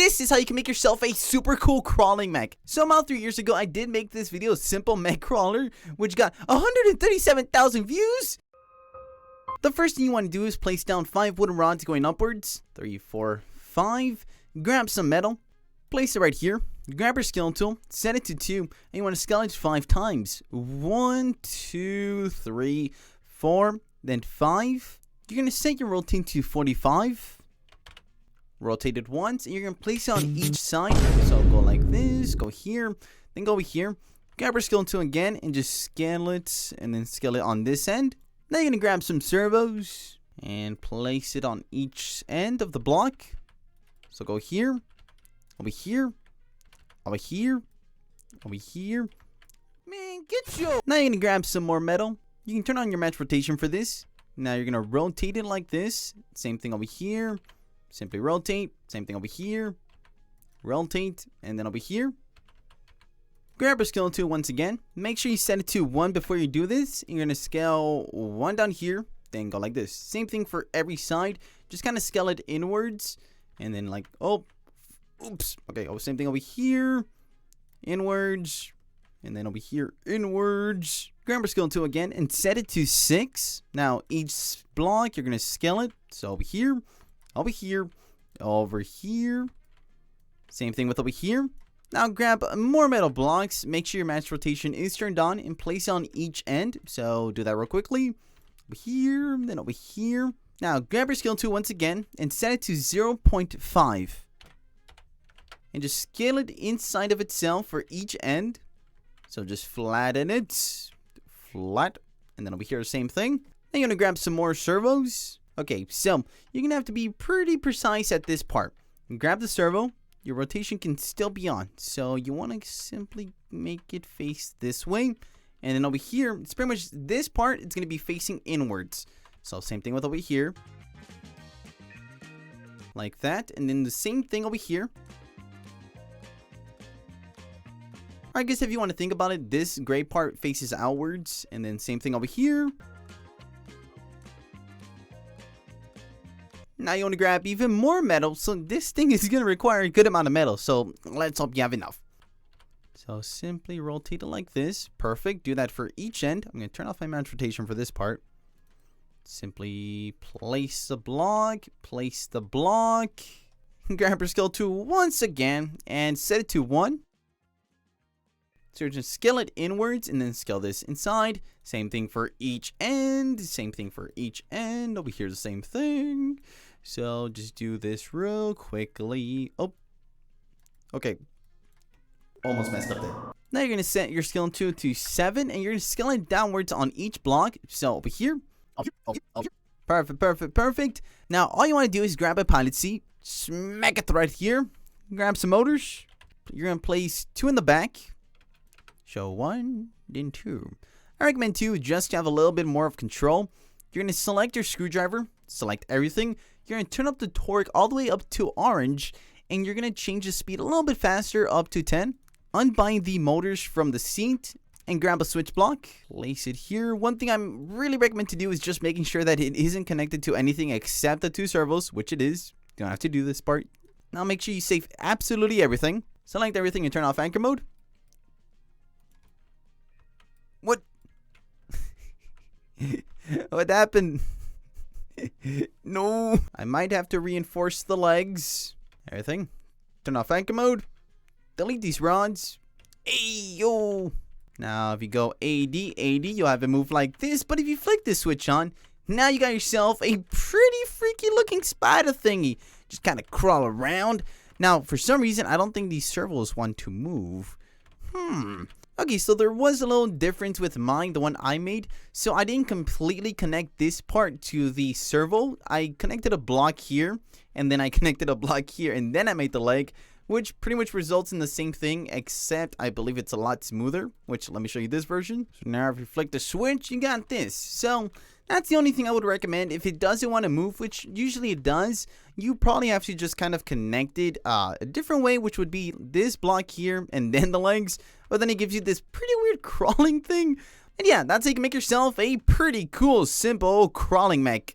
this is how you can make yourself a super cool crawling mech. So about 3 years ago, I did make this video, simple mech crawler, which got 137,000 views. The first thing you want to do is place down 5 wooden rods going upwards. 3, 4, 5. Grab some metal. Place it right here. Grab your scale tool. Set it to 2. And you want to scale it 5 times. 1, 2, 3, 4. Then 5. You're going to set your rotate to 45. Rotate it once. And you're going to place it on each side. So go like this. Go here. Then go over here. Grab your scale tool again. And just scale it. And then scale it on this end. Now you're going to grab some servos and place it on each end of the block. So go here, over here, over here, over here. Man, get you! Now you're going to grab some more metal. You can turn on your match rotation for this. Now you're going to rotate it like this. Same thing over here. Simply rotate. Same thing over here. Rotate. And then over here. Grab your scale tool once again. Make sure you set it to 1 before you do this. You're going to scale 1 down here. Then go like this. Same thing for every side. Just kind of scale it inwards. And then like, oh, oops. Okay, oh, same thing over here. Inwards. And then over here, inwards. Grab your scale tool again and set it to 6. Now, each block, you're going to scale it. So over here, over here, over here. Same thing with over here. Now grab more metal blocks, make sure your match rotation is turned on, and place it on each end. So do that real quickly. Over here, then over here. Now grab your scale tool once again and set it to 0.5. And just scale it inside of itself for each end. So just flatten it. Flat. And then over here, same thing. Then you're going to grab some more servos. Okay, so you're going to have to be pretty precise at this part. Grab the servo. Your rotation can still be on, so you want to simply make it face this way. And then over here, it's pretty much this part, it's going to be facing inwards. So same thing with over here. Like that. And then the same thing over here. I guess if you want to think about it, this gray part faces outwards. And then same thing over here. Now you want to grab even more metal, so this thing is going to require a good amount of metal, so let's hope you have enough. So simply rotate it like this. Perfect. Do that for each end. I'm going to turn off my match rotation for this part. Simply place the block, grab your scale tool once again, and set it to 1. So you're just scale it inwards and then scale this inside. Same thing for each end. Same thing for each end. Over here, the same thing. So just do this real quickly. Oh, okay. Almost messed up there. Now you're going to set your scale tool to 7 and you're going to scale it downwards on each block. So over here. Perfect, perfect, perfect. Now all you want to do is grab a pilot seat. Smack it right here. Grab some motors. You're going to place 2 in the back. Show 1, then 2. I recommend 2 just to have a little bit more of control. You're going to select your screwdriver, select everything. You're going to turn up the torque all the way up to orange, and you're going to change the speed a little bit faster up to 10. Unbind the motors from the seat and grab a switch block. Place it here. One thing I'm really recommend to do is just making sure that it isn't connected to anything except the 2 servos, which it is. You don't have to do this part. Now make sure you save absolutely everything. Select everything and turn off anchor mode. What? What happened? No. I might have to reinforce the legs. Everything. Turn off anchor mode. Delete these rods. Hey, yo. Now, if you go AD, you'll have it move like this. But if you flick this switch on, now you got yourself a pretty freaky looking spider thingy. Just kind of crawl around. Now, for some reason, I don't think these servos want to move. Okay, so there was a little difference with mine, the one I made. So I didn't completely connect this part to the servo. I connected a block here, and then I connected a block here, and then I made the leg, which pretty much results in the same thing, except I believe it's a lot smoother, which let me show you this version. So now if you flick the switch, you got this. So that's the only thing I would recommend. If it doesn't want to move, which usually it does, you probably have to just kind of connect it a different way, which would be this block here and then the legs. But then it gives you this pretty weird crawling thing. And yeah, that's how you can make yourself a pretty cool, simple crawling mech.